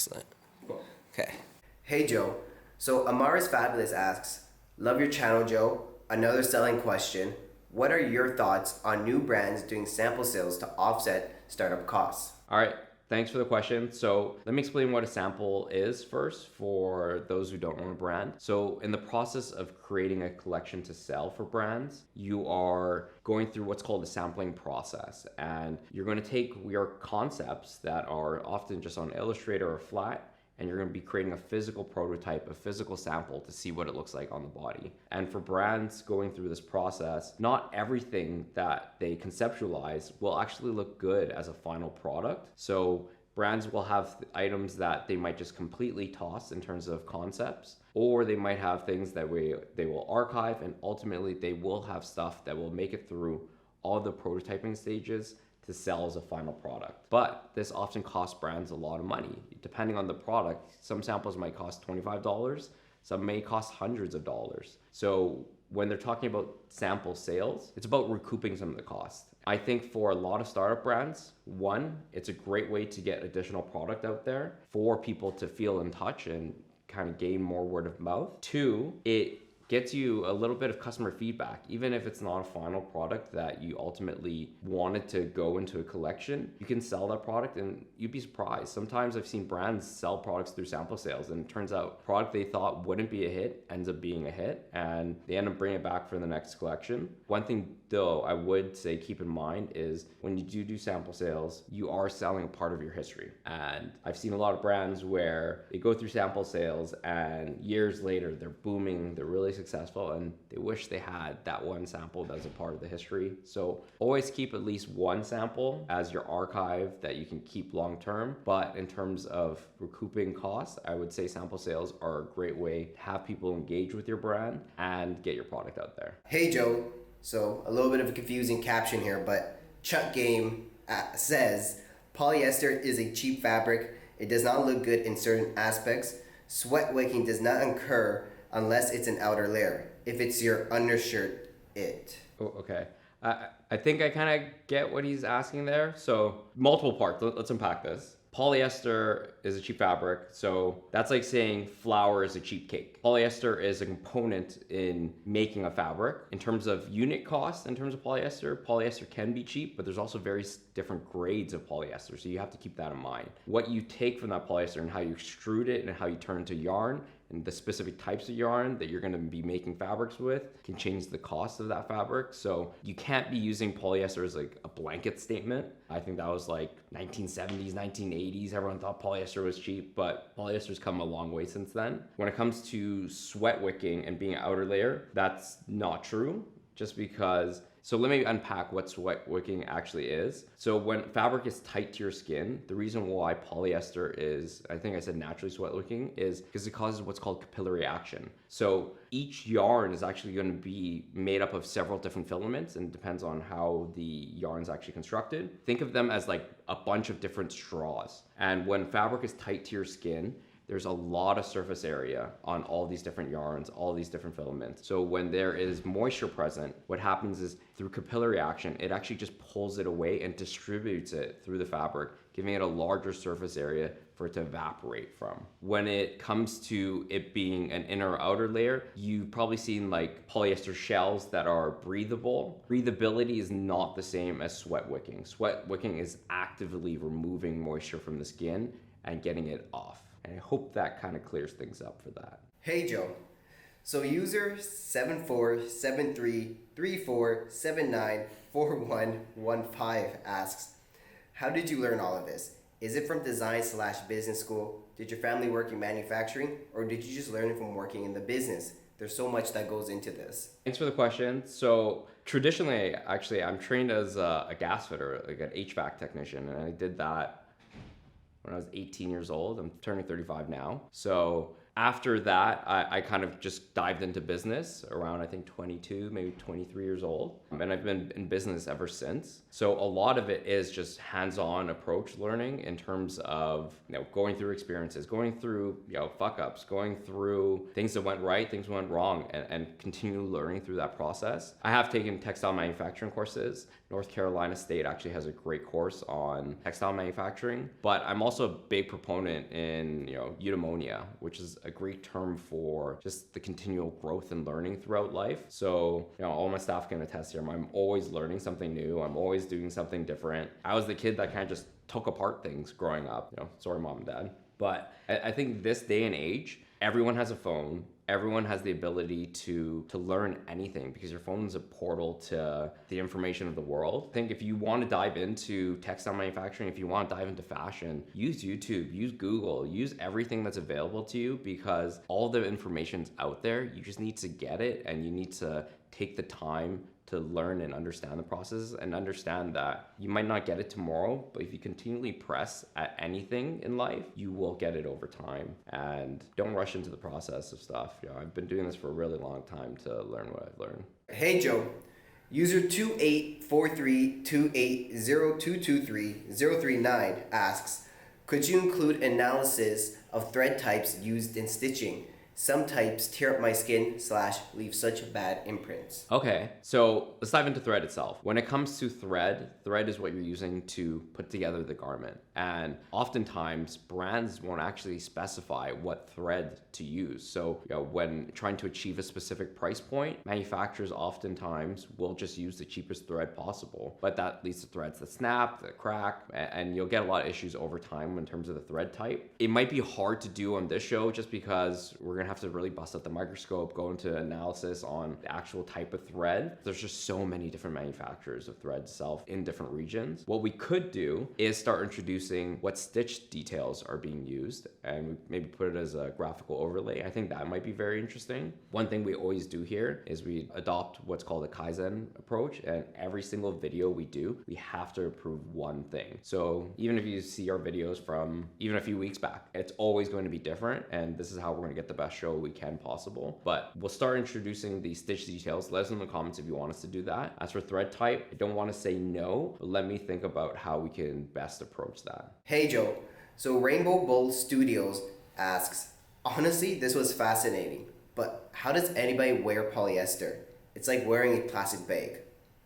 Excellent. Cool. Okay. Hey Joe, so Amara's Fabulous asks, love your channel Joe. Another selling question. What are your thoughts on new brands doing sample sales to offset startup costs? All right. Thanks for the question. So let me explain what a sample is first for those who don't own a brand. So in the process of creating a collection to sell for brands, you are going through what's called a sampling process. And you're going to take your concepts that are often just on Illustrator or Flat, and you're going to be creating a physical prototype, a physical sample to see what it looks like on the body. And for brands going through this process, not everything that they conceptualize will actually look good as a final product. So brands will have items that they might just completely toss in terms of concepts, or they might have things that they will archive, and ultimately they will have stuff that will make it through all the prototyping stages to sell as a final product. But this often costs brands a lot of money. Depending on the product, some samples might cost $25, some may cost hundreds of dollars. So when they're talking about sample sales, it's about recouping some of the cost. I think for a lot of startup brands, one, it's a great way to get additional product out there for people to feel in touch and kind of gain more word of mouth. Two, it gets you a little bit of customer feedback. Even if it's not a final product that you ultimately wanted to go into a collection, you can sell that product and you'd be surprised. Sometimes I've seen brands sell products through sample sales, and it turns out product they thought wouldn't be a hit ends up being a hit, and they end up bringing it back for the next collection. One thing though I would say keep in mind is when you do sample sales, you are selling a part of your history. And I've seen a lot of brands where they go through sample sales and years later they're booming, they're really successful, and they wish they had that one sample that was a part of the history. So always keep at least one sample as your archive that you can keep long term. But in terms of recouping costs, I would say sample sales are a great way to have people engage with your brand and get your product out there. Hey Joe, so a little bit of a confusing caption here, but Chuck Game says, polyester is a cheap fabric. It does not look good in certain aspects. Sweat wicking does not occur unless it's an outer layer. If it's your undershirt, it. Oh, okay. I think I kind of get what he's asking there. So multiple parts. Let's unpack this. Polyester is a cheap fabric, so that's like saying flour is a cheap cake. Polyester is a component in making a fabric. In terms of unit cost, in terms of polyester can be cheap, but there's also various different grades of polyester, so you have to keep that in mind. What you take from that polyester and how you extrude it and how you turn it into yarn, and the specific types of yarn that you're going to be making fabrics with can change the cost of that fabric. So you can't be using polyester as like a blanket statement. I think that was like 1970s, 1980s. Everyone thought polyester was cheap, but polyester's come a long way since then. When it comes to sweat wicking and being an outer layer, that's not true. Just because, so let me unpack what sweat wicking actually is. So when fabric is tight to your skin, the reason why polyester is, I think I said naturally sweat wicking, is because it causes what's called capillary action. So each yarn is actually going to be made up of several different filaments, and it depends on how the yarn's actually constructed. Think of them as like a bunch of different straws. And when fabric is tight to your skin, there's a lot of surface area on all these different yarns, all these different filaments. So when there is moisture present, what happens is through capillary action, it actually just pulls it away and distributes it through the fabric, giving it a larger surface area for it to evaporate from. When it comes to it being an inner or outer layer, you've probably seen like polyester shells that are breathable. Breathability is not the same as sweat wicking. Sweat wicking is actively removing moisture from the skin and getting it off. And I hope that kind of clears things up for that. Hey Joe, so user 747334794115 asks, how did you learn all of this? Is it from design/business school? Did your family work in manufacturing, or did you just learn it from working in the business? There's so much that goes into this. Thanks for the question. So traditionally, actually, I'm trained as a gas fitter, like an HVAC technician, and I did that when I was 18 years old. I'm turning 35 now. So After that, I kind of just dived into business around, I think, 22, maybe 23 years old. And I've been in business ever since. So a lot of it is just hands-on approach learning in terms of, going through experiences, going through, fuck-ups, going through things that went right, things went wrong, and continue learning through that process. I have taken textile manufacturing courses. North Carolina State actually has a great course on textile manufacturing, but I'm also a big proponent in, eudaimonia, which is a great term for just the continual growth and learning throughout life. So, all my staff can attest here. I'm always learning something new. I'm always doing something different. I was the kid that kind of just took apart things growing up. Sorry, mom and dad. But I think this day and age, everyone has a phone. Everyone has the ability to learn anything because your phone is a portal to the information of the world. I think if you want to dive into textile manufacturing, if you want to dive into fashion, use YouTube, use Google, use everything that's available to you because all the information's out there. You just need to get it and you need to take the time to learn and understand the process and understand that you might not get it tomorrow, but if you continually press at anything in life, you will get it over time. And don't rush into the process of stuff. I've been doing this for a really long time to learn what I've learned. Hey Joe, user 2843280223 asks, could you include analysis of thread types used in stitching? Some types tear up my skin / leave such bad imprints. Okay, so let's dive into thread itself. When it comes to thread is what you're using to put together the garment. And oftentimes brands won't actually specify what thread to use. So when trying to achieve a specific price point, manufacturers oftentimes will just use the cheapest thread possible. But that leads to threads that snap, that crack, and you'll get a lot of issues over time in terms of the thread type. It might be hard to do on this show just because we're gonna have to really bust out the microscope, go into analysis on the actual type of thread. There's just so many different manufacturers of thread itself in different regions. What we could do is start introducing what stitch details are being used and maybe put it as a graphical overlay. I think that might be very interesting. One thing we always do here is we adopt what's called a Kaizen approach, and every single video we do, we have to improve one thing. So even if you see our videos from even a few weeks back, it's always going to be different, and this is how we're going to get the best show we can possible. But we'll start introducing the stitch details. Let us know in the comments if you want us to do that. As for thread type, I don't want to say no, but let me think about how we can best approach that. Hey Joe, so Rainbow Bull Studios asks, honestly, this was fascinating, but how does anybody wear polyester? It's like wearing a plastic bag.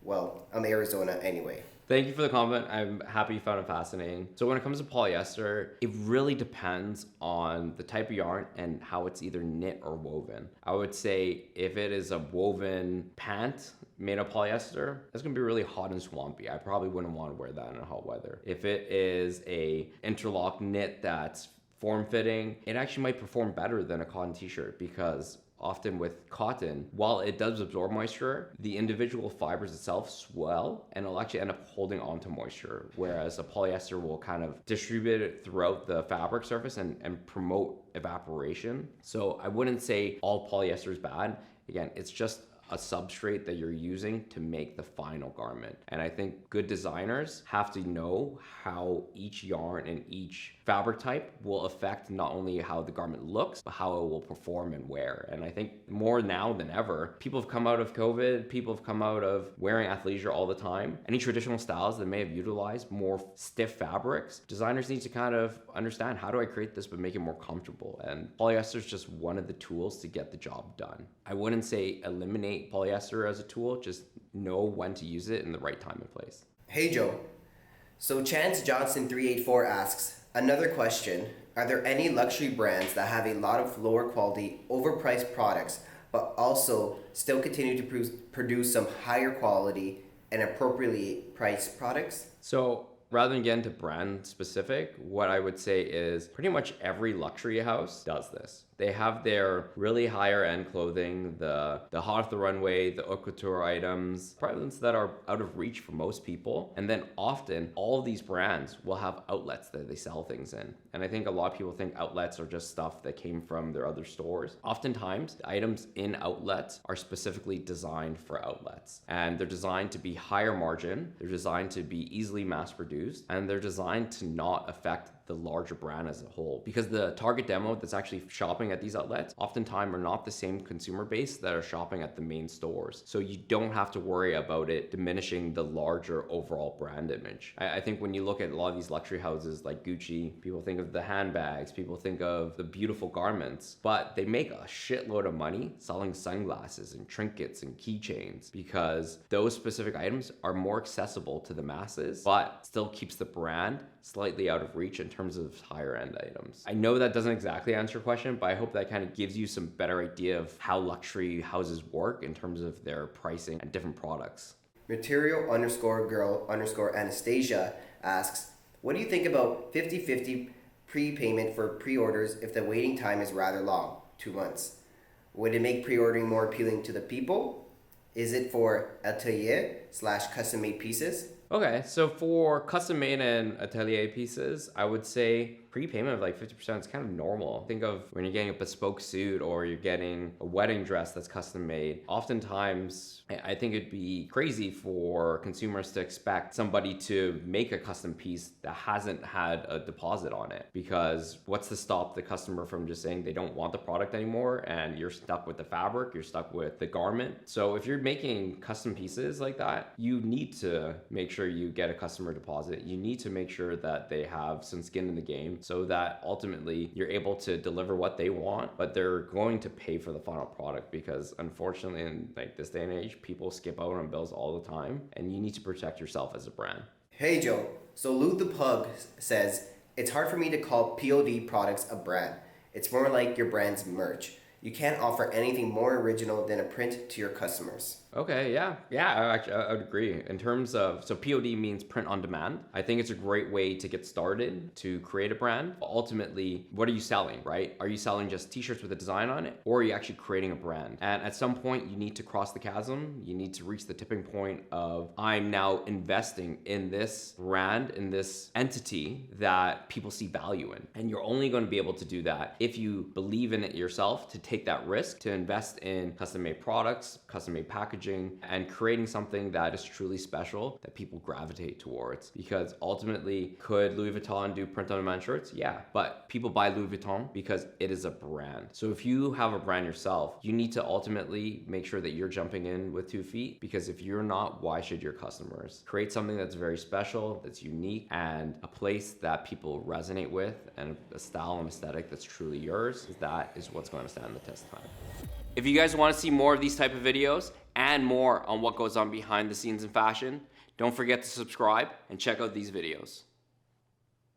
Well, I'm Arizona anyway. Thank you for the comment. I'm happy you found it fascinating. So when it comes to polyester, it really depends on the type of yarn and how it's either knit or woven. I would say if it is a woven pant made of polyester, it's gonna be really hot and swampy. I probably wouldn't want to wear that in hot weather. If it is a interlock knit that's form-fitting, it actually might perform better than a cotton t-shirt because often with cotton, while it does absorb moisture, the individual fibers itself swell and it'll actually end up holding onto moisture, whereas a polyester will kind of distribute it throughout the fabric surface and promote evaporation. So I wouldn't say all polyester is bad. Again, it's just a substrate that you're using to make the final garment. And I think good designers have to know how each yarn and each fabric type will affect not only how the garment looks, but how it will perform and wear. And I think more now than ever, people have come out of COVID, people have come out of wearing athleisure all the time. Any traditional styles that may have utilized more stiff fabrics, designers need to kind of understand, how do I create this but make it more comfortable? And polyester is just one of the tools to get the job done. I wouldn't say eliminate polyester as a tool, just know when to use it in the right time and place. Hey Joe, so Chance Johnson 384 asks, another question, are there any luxury brands that have a lot of lower quality, overpriced products, but also still continue to produce some higher quality and appropriately priced products? So rather than get into brand specific, what I would say is pretty much every luxury house does this. They have their really higher end clothing, the hot off the runway, the haute couture items, products that are out of reach for most people. And then often all of these brands will have outlets that they sell things in. And I think a lot of people think outlets are just stuff that came from their other stores. Oftentimes the items in outlets are specifically designed for outlets. And they're designed to be higher margin, they're designed to be easily mass produced, and they're designed to not affect the larger brand as a whole, because the target demo that's actually shopping at these outlets oftentimes are not the same consumer base that are shopping at the main stores. So you don't have to worry about it diminishing the larger overall brand image. I think when you look at a lot of these luxury houses like Gucci, people think of the handbags, people think of the beautiful garments, but they make a shitload of money selling sunglasses and trinkets and keychains, because those specific items are more accessible to the masses, but still keeps the brand slightly out of reach in terms of higher end items. I know that doesn't exactly answer your question, but I hope that kind of gives you some better idea of how luxury houses work in terms of their pricing and different products. Material_girl_Anastasia asks, what do you think about 50/50 prepayment for pre-orders if the waiting time is rather long, 2 months? Would it make pre-ordering more appealing to the people? Is it for atelier/custom-made pieces? Okay, so for custom made and atelier pieces, I would say prepayment of like 50% is kind of normal. Think of when you're getting a bespoke suit or you're getting a wedding dress that's custom made. Oftentimes, I think it'd be crazy for consumers to expect somebody to make a custom piece that hasn't had a deposit on it, because what's to stop the customer from just saying they don't want the product anymore and you're stuck with the fabric, you're stuck with the garment. So if you're making custom pieces like that, you need to make sure you get a customer deposit. You need to make sure that they have some skin in the game, so that ultimately you're able to deliver what they want, but they're going to pay for the final product, because unfortunately in like this day and age, people skip out on bills all the time, and you need to protect yourself as a brand. Hey Joe, so Lou the Pug says, it's hard for me to call POD products a brand. It's more like your brand's merch. You can't offer anything more original than a print to your customers. Okay, yeah, I would agree. In terms of, so POD means print on demand. I think it's a great way to get started to create a brand. But ultimately, what are you selling, right? Are you selling just t-shirts with a design on it, or are you actually creating a brand? And at some point, you need to cross the chasm. You need to reach the tipping point of, I'm now investing in this brand, in this entity that people see value in. And you're only going to be able to do that if you believe in it yourself, to take that risk, to invest in custom-made products, custom-made packaging, and creating something that is truly special that people gravitate towards. Because ultimately, could Louis Vuitton do print on demand shirts? Yeah, but people buy Louis Vuitton because it is a brand. So if you have a brand yourself, you need to ultimately make sure that you're jumping in with 2 feet, because if you're not, why should your customers? Create something that's very special, that's unique, and a place that people resonate with, and a style and aesthetic that's truly yours. That is what's going to stand the test of time. If you guys want to see more of these type of videos and more on what goes on behind the scenes in fashion, don't forget to subscribe and check out these videos.